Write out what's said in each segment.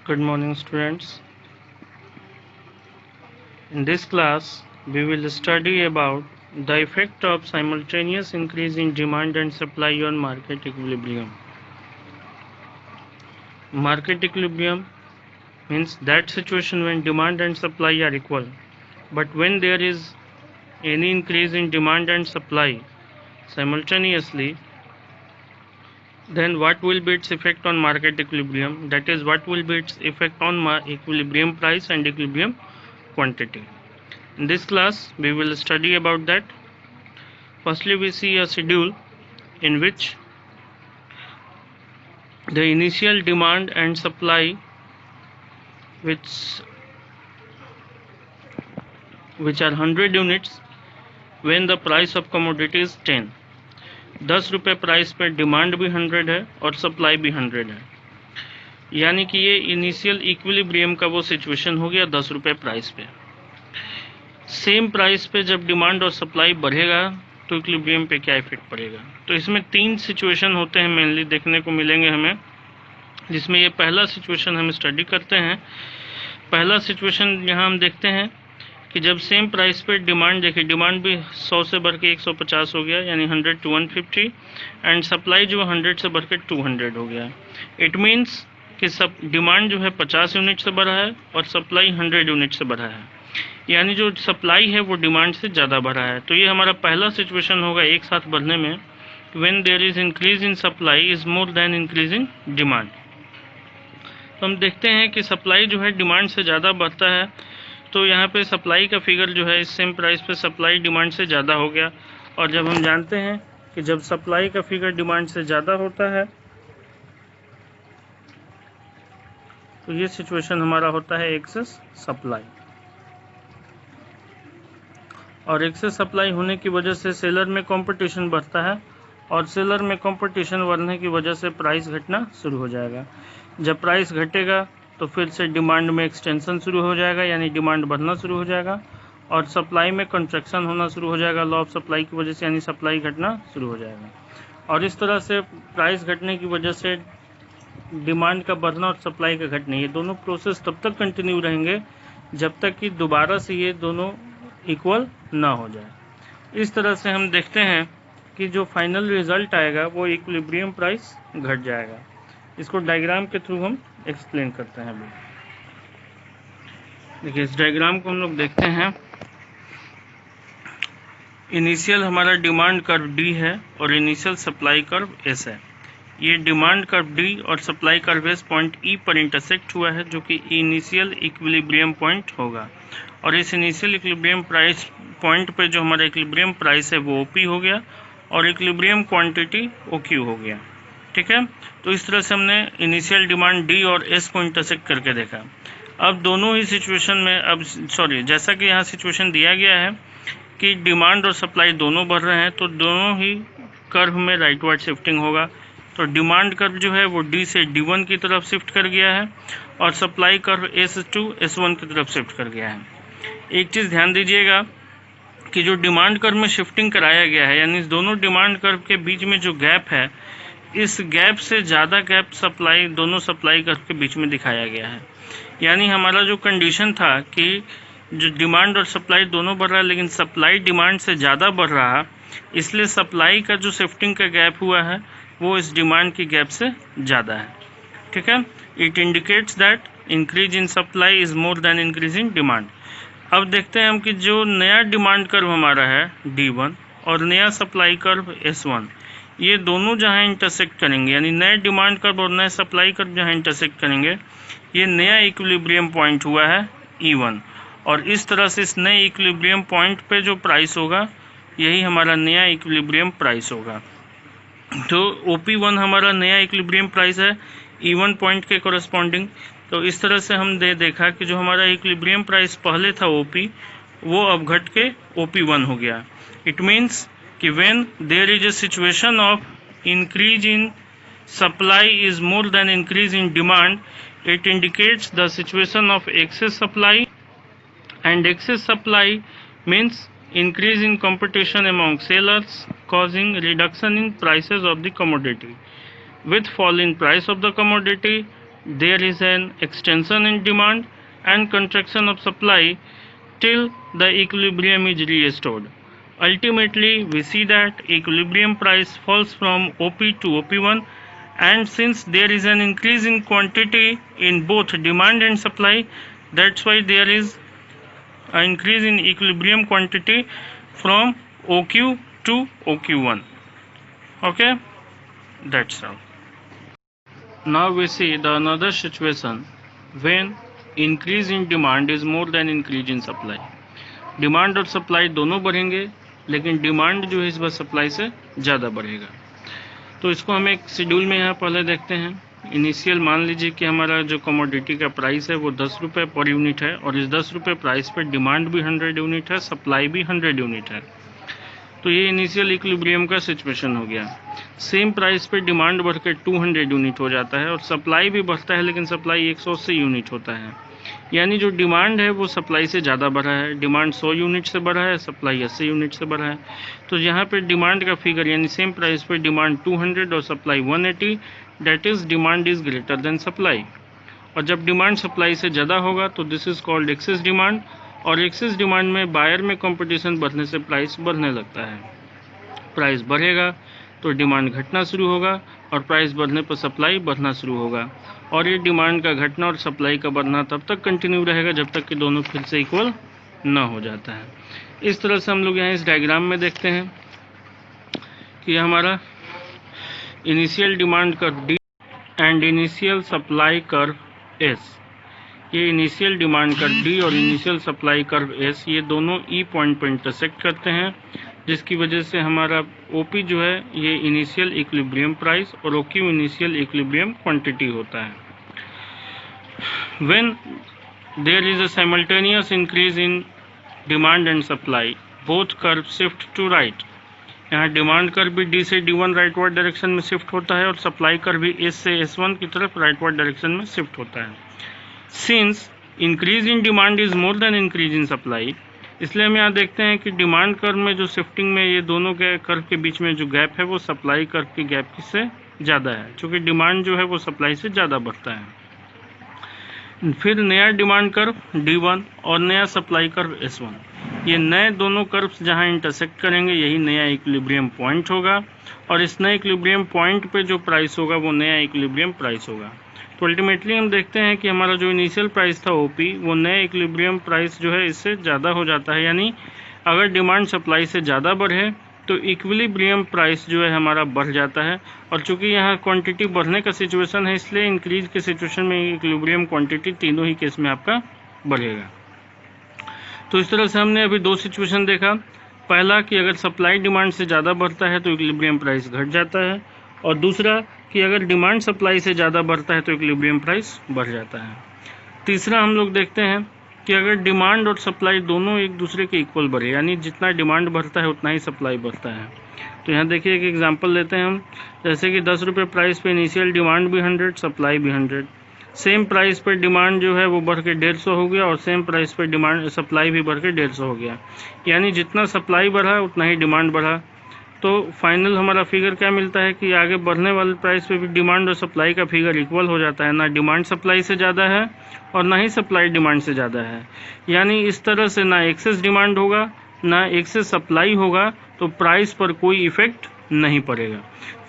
Good morning, students. In this class, we will study about the effect of simultaneous increase in demand and supply on market equilibrium. Market equilibrium means that situation when demand and supply are equal, but when there is any increase in demand and supply simultaneously, then what will be its effect on market equilibrium? That is, what will be its effect on equilibrium price and equilibrium quantity. In this class, we will study about that. Firstly, we see a schedule in which the initial demand and supply which are 100 units when the price of commodity is 10. 10 रुपये price पे demand भी 100 है और supply भी 100 है, यानी कि ये इनिशियल इक्विलिब्रियम का वो सिचुएशन हो गया 10 रुपये प्राइस पे। सेम प्राइस पे जब डिमांड और सप्लाई बढ़ेगा तो इक्विलिब्रियम पे क्या इफेक्ट पड़ेगा। तो इसमें 3 सिचुएशन होते हैं मेनली देखने को मिलेंगे हमें, जिसमें ये पहला सिचुएशन हम स्टडी करते हैं। पहला सिचुएशन यहाँ हम देखते हैं कि जब सेम प्राइस पे डिमांड, देखिए डिमांड भी 100 से बढ़ के 150 हो गया, यानी 100 to 150, एंड सप्लाई जो 100 से बढ़ के 200 हो गया। इट मीन्स कि सब डिमांड जो है 50 यूनिट से बढ़ा है और सप्लाई 100 यूनिट से बढ़ा है, यानी जो सप्लाई है वो डिमांड से ज़्यादा बढ़ा है। तो ये हमारा पहला सिचुएशन होगा एक साथ बढ़ने में, when there is increase in supply is more than increase in demand. तो हम देखते हैं कि सप्लाई जो है डिमांड से ज़्यादा बढ़ता है, तो यहाँ पे सप्लाई का फिगर जो है इस सेम प्राइस पे सप्लाई डिमांड से ज़्यादा हो गया। और जब हम जानते हैं कि जब सप्लाई का फिगर डिमांड से ज़्यादा होता है तो ये सिचुएशन हमारा होता है एक्सेस सप्लाई। और एक्सेस सप्लाई होने की वजह से सेलर में कंपटीशन बढ़ता है, और सेलर में कंपटीशन बढ़ने की वजह से प्राइस घटना शुरू हो जाएगा। जब प्राइस घटेगा तो फिर से डिमांड में एक्सटेंशन शुरू हो जाएगा, यानी डिमांड बढ़ना शुरू हो जाएगा, और सप्लाई में कंट्रैक्शन होना शुरू हो जाएगा लॉ ऑफ सप्लाई की वजह से, यानी सप्लाई घटना शुरू हो जाएगा। और इस तरह से प्राइस घटने की वजह से डिमांड का बढ़ना और सप्लाई का घटना, ये दोनों प्रोसेस तब तक कंटिन्यू रहेंगे जब तक कि दोबारा से ये दोनों इक्वल ना हो जाए। इस तरह से हम देखते हैं कि जो फाइनल रिजल्ट आएगा वो इक्विलिब्रियम प्राइस घट जाएगा। इसको डायग्राम के थ्रू हम एक्सप्लेन करते हैं। अभी देखिए इस डायग्राम को हम लोग देखते हैं। इनिशियल हमारा डिमांड कर्व डी है और इनिशियल सप्लाई कर्व एस है। ये डिमांड कर्व डी और सप्लाई कर्व एस पॉइंट ई पर इंटरसेक्ट हुआ है, जो कि इनिशियल इक्विलिब्रियम पॉइंट होगा। और इस इनिशियल इक्विलिब्रियम प्राइस पॉइंट पे जो हमारा इक्विलिब्रियम प्राइस है वो ओपी हो गया और इक्विलिब्रियम क्वांटिटी ओक्यू हो गया। ठीक है, तो इस तरह से हमने इनिशियल डिमांड डी और एस को इंटरसेक्ट करके देखा। अब दोनों ही सिचुएशन में जैसा कि यहाँ सिचुएशन दिया गया है कि डिमांड और सप्लाई दोनों बढ़ रहे हैं, तो दोनों ही कर्व में राइटवर्ड शिफ्टिंग होगा। तो डिमांड कर्व जो है वो डी से D1 की तरफ शिफ्ट कर गया है और supply curve S to S1 की तरफ शिफ्ट कर गया है। एक चीज़ ध्यान दीजिएगा कि जो डिमांड कर्व में शिफ्टिंग कराया गया है, यानी दोनों डिमांड कर्व के बीच में जो गैप है, इस गैप से ज़्यादा गैप सप्लाई दोनों सप्लाई कर्व के बीच में दिखाया गया है। यानी हमारा जो कंडीशन था कि जो डिमांड और सप्लाई दोनों बढ़ रहा है लेकिन सप्लाई डिमांड से ज़्यादा बढ़ रहा है, इसलिए सप्लाई का जो शिफ्टिंग का गैप हुआ है वो इस डिमांड की गैप से ज़्यादा है। ठीक है, it indicates that increase in supply is more than increase in demand. अब देखते हैं हम कि जो नया डिमांड कर्व हमारा है D1 और नया सप्लाई कर्व S1, ये दोनों जहाँ इंटरसेक्ट करेंगे, यानी नए डिमांड कर्व और नए सप्लाई कर्व जहाँ इंटरसेक्ट करेंगे, ये नया इक्विलिब्रियम पॉइंट हुआ है E1। और इस तरह से इस नए इक्विलिब्रियम पॉइंट पे जो प्राइस होगा यही हमारा नया इक्विलिब्रियम प्राइस होगा। तो OP1 हमारा नया इक्विलिब्रियम प्राइस है E1 पॉइंट के कोरस्पॉन्डिंग। तो इस तरह से हम देखा कि जो हमारा इक्विलिब्रियम प्राइस पहले था OP, वो अब घट के OP1 हो गया। इट मीन्स कि when there is a situation of increase in supply is more than increase in demand, it indicates the situation of excess supply, and excess supply means increase in competition among sellers causing reduction in prices of the commodity. With fall in price of the commodity, there is an extension in demand and contraction of supply till the equilibrium is restored. Ultimately, we see that equilibrium price falls from OP to OP1, and since there is an increase in quantity in both demand and supply, that's why there is an increase in equilibrium quantity from OQ to OQ1. Okay, that's all. Now we see the another situation when increase in demand is more than increase in supply. Demand और supply दोनों बढ़ेंगे, लेकिन demand जो है इस बार supply से ज़्यादा बढ़ेगा। तो इसको हम एक शेड्यूल में यहाँ पहले देखते हैं। इनिशियल मान लीजिए कि हमारा जो कमोडिटी का प्राइस है वो 10 रुपये पर यूनिट है, और इस 10 रुपये प्राइस पर डिमांड भी 100 यूनिट है, सप्लाई भी 100 यूनिट है। तो ये इनिशियल इक्विलिब्रियम का सिचुएशन हो गया। सेम प्राइस पे डिमांड बढ़कर 200 यूनिट हो जाता है और सप्लाई भी बढ़ता है, लेकिन सप्लाई 180 यूनिट होता है। यानी जो डिमांड है वो सप्लाई से ज़्यादा बढ़ा है। डिमांड 100 यूनिट से बढ़ा है, सप्लाई 80 यूनिट से बढ़ा है। तो यहाँ पे डिमांड का फिगर यानी सेम प्राइस पे डिमांड 200 और supply 180, that is demand is greater than supply. और जब डिमांड सप्लाई से ज़्यादा होगा तो this is called excess demand, और एक्सेस डिमांड में बायर में कंपटीशन बढ़ने से प्राइस बढ़ने लगता है। प्राइस बढ़ेगा तो डिमांड घटना शुरू होगा, और प्राइस बढ़ने पर सप्लाई बढ़ना शुरू होगा। और ये डिमांड का घटना और सप्लाई का बढ़ना तब तक कंटिन्यू रहेगा जब तक कि दोनों फिर से इक्वल ना हो जाता है। इस तरह से हम लोग यहाँ इस डायग्राम में देखते हैं कि हमारा initial demand curve D and initial supply curve S, ये इनिशियल डिमांड कर्व डी और इनिशियल सप्लाई कर्व एस, ये दोनों ई पॉइंट पर इंटरसेक्ट करते हैं, जिसकी वजह से हमारा ओपी जो है ये इनिशियल इक्विलिब्रियम प्राइस और ओक्यू इनिशियल इक्विलिब्रियम क्वांटिटी होता है। When there is a simultaneous increase in demand and supply, both curve shift to right. यहाँ डिमांड कर्व भी डी से D1 राइटवर्ड डायरेक्शन में शिफ्ट होता है और सप्लाई कर्व भी एस से S1 की तरफ राइटवर्ड डायरेक्शन में शिफ्ट होता है। Since increase in demand is more than increase in supply, इसलिए हम यहाँ देखते हैं कि डिमांड कर्व में जो शिफ्टिंग में ये दोनों के कर्व के बीच में जो गैप है वो सप्लाई कर्व की गैप से ज़्यादा है, क्योंकि डिमांड जो है वो सप्लाई से ज़्यादा बढ़ता है। फिर नया डिमांड कर्व D1 और नया सप्लाई कर्व S1, ये नए दोनों कर्व्स जहाँ इंटरसेक्ट करेंगे यही नया इक्विलिब्रियम पॉइंट होगा, और इस नए इक्विलिब्रियम पॉइंट पे जो प्राइस होगा वो नया इक्विलिब्रियम प्राइस होगा। तो अल्टीमेटली हम देखते हैं कि हमारा जो इनिशियल प्राइस था ओपी, वो नए इक्विलिब्रियम प्राइस जो है इससे ज़्यादा हो जाता है। यानी अगर डिमांड सप्लाई से ज़्यादा बढ़े तो इक्विलिब्रियम प्राइस जो है हमारा बढ़ जाता है, और चूंकि यहाँ क्वांटिटी बढ़ने का सिचुएशन है इसलिए इंक्रीज के सिचुएशन में इक्विलिब्रियम क्वांटिटी तीनों ही केस में आपका बढ़ेगा। तो इस तरह से हमने अभी दो सिचुएशन देखा। पहला कि अगर सप्लाई डिमांड से ज़्यादा बढ़ता है तो इक्विलिब्रियम प्राइस घट जाता है, और दूसरा कि अगर डिमांड सप्लाई से ज़्यादा बढ़ता है तो इक्विलिब्रियम प्राइस बढ़ जाता है। तीसरा हम लोग देखते हैं कि अगर डिमांड और सप्लाई दोनों एक दूसरे के इक्वल बढ़े, यानी जितना डिमांड बढ़ता है उतना ही सप्लाई बढ़ता है। तो यहाँ देखिए एक एग्जांपल लेते हैं हम, जैसे कि 10 रुपये प्राइस पे इनिशियल डिमांड भी 100, सप्लाई भी 100। सेम प्राइस पर डिमांड जो है वो बढ़ के 150 हो गया, और सेम प्राइस पर डिमांड सप्लाई भी बढ़ के 150 हो गया। यानी जितना सप्लाई बढ़ा उतना ही डिमांड बढ़ा। तो फाइनल हमारा फिगर क्या मिलता है कि आगे बढ़ने वाले प्राइस पे भी डिमांड और सप्लाई का फिगर इक्वल हो जाता है, ना डिमांड सप्लाई से ज़्यादा है और ना ही सप्लाई डिमांड से ज़्यादा है। यानी इस तरह से ना एक्सेस डिमांड होगा ना एक्सेस सप्लाई होगा, तो प्राइस पर कोई इफेक्ट नहीं पड़ेगा।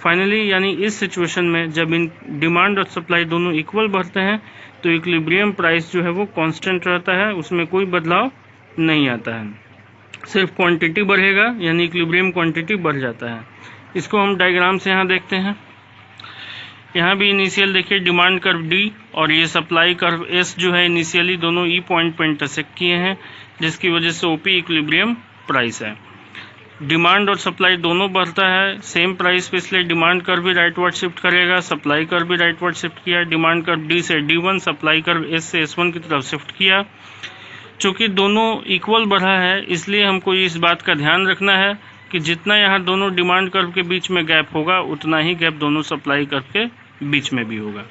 फाइनली यानी इस सिचुएशन में जब इन डिमांड और सप्लाई दोनों इक्वल बढ़ते हैं तो इक्विलिब्रियम प्राइस जो है वो कांस्टेंट रहता है, उसमें कोई बदलाव नहीं आता है, सिर्फ क्वांटिटी बढ़ेगा यानी इक्विलिब्रियम क्वांटिटी बढ़ जाता है। इसको हम डायग्राम से यहाँ देखते हैं। यहाँ भी इनिशियल देखिए डिमांड कर्व डी और ये सप्लाई कर्व एस जो है इनिशियली दोनों ई पॉइंट पर इंटरसेक्ट किए हैं, जिसकी वजह से ओपी इक्विलिब्रियम प्राइस है। डिमांड और सप्लाई दोनों बढ़ता है सेम प्राइस पे, इसलिए डिमांड कर्व भी राइटवर्ड शिफ्ट करेगा, सप्लाई कर्व भी राइटवर्ड शिफ्ट किया। डिमांड कर्व डी से D1, सप्लाई कर्व एस से S1 की तरफ शिफ्ट किया। चूँकि दोनों इक्वल बढ़ा है इसलिए हमको इस बात का ध्यान रखना है कि जितना यहाँ दोनों डिमांड कर्व के बीच में गैप होगा उतना ही गैप दोनों सप्लाई कर्व के बीच में भी होगा।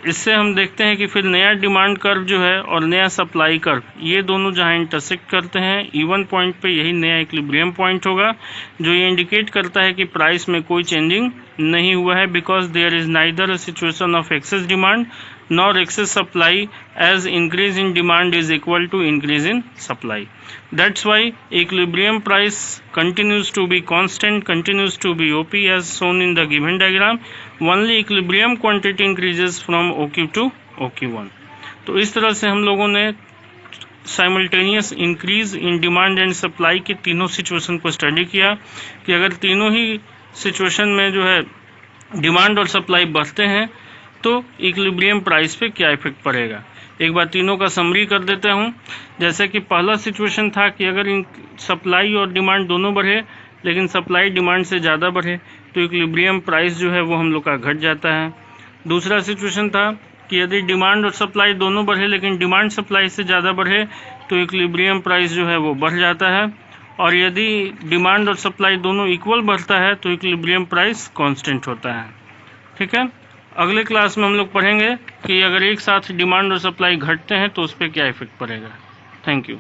इससे हम देखते हैं कि फिर नया डिमांड कर्व जो है और नया सप्लाई कर्व ये दोनों जहाँ इंटरसेक्ट करते हैं E1 पॉइंट पे यही नया इक्विलिब्रियम पॉइंट होगा, जो ये इंडिकेट करता है कि प्राइस में कोई चेंजिंग नहीं हुआ है, because there is neither a situation of excess demand nor excess supply, as increase in demand is equal to increase in supply. That's why equilibrium price continues to be constant, continues to be OP as shown in the given diagram. Only equilibrium quantity increases from OQ to OQ1. तो इस तरह से हम लोगों ने simultaneous increase in demand and supply के तीनों situation को स्टडी किया कि अगर तीनों ही सिचुएशन में जो है डिमांड और सप्लाई बढ़ते हैं तो इक्विलिब्रियम प्राइस पे क्या इफेक्ट पड़ेगा। एक बार तीनों का समरी कर देता हूँ। जैसे कि पहला सिचुएशन था कि अगर सप्लाई और डिमांड दोनों बढ़े लेकिन सप्लाई डिमांड से ज़्यादा बढ़े तो इक्विलिब्रियम प्राइस जो है वो हम लोग का घट जाता है। दूसरा सिचुएशन था कि यदि डिमांड और सप्लाई दोनों बढ़े लेकिन डिमांड सप्लाई से ज़्यादा बढ़े तो इक्विलिब्रियम प्राइस जो है वो बढ़ जाता है। और यदि डिमांड और सप्लाई दोनों इक्वल बढ़ता है तो इक्विलिब्रियम प्राइस कांस्टेंट होता है। ठीक है, अगले क्लास में हम लोग पढ़ेंगे कि अगर एक साथ डिमांड और सप्लाई घटते हैं तो उस पर क्या इफेक्ट पड़ेगा। Thank you.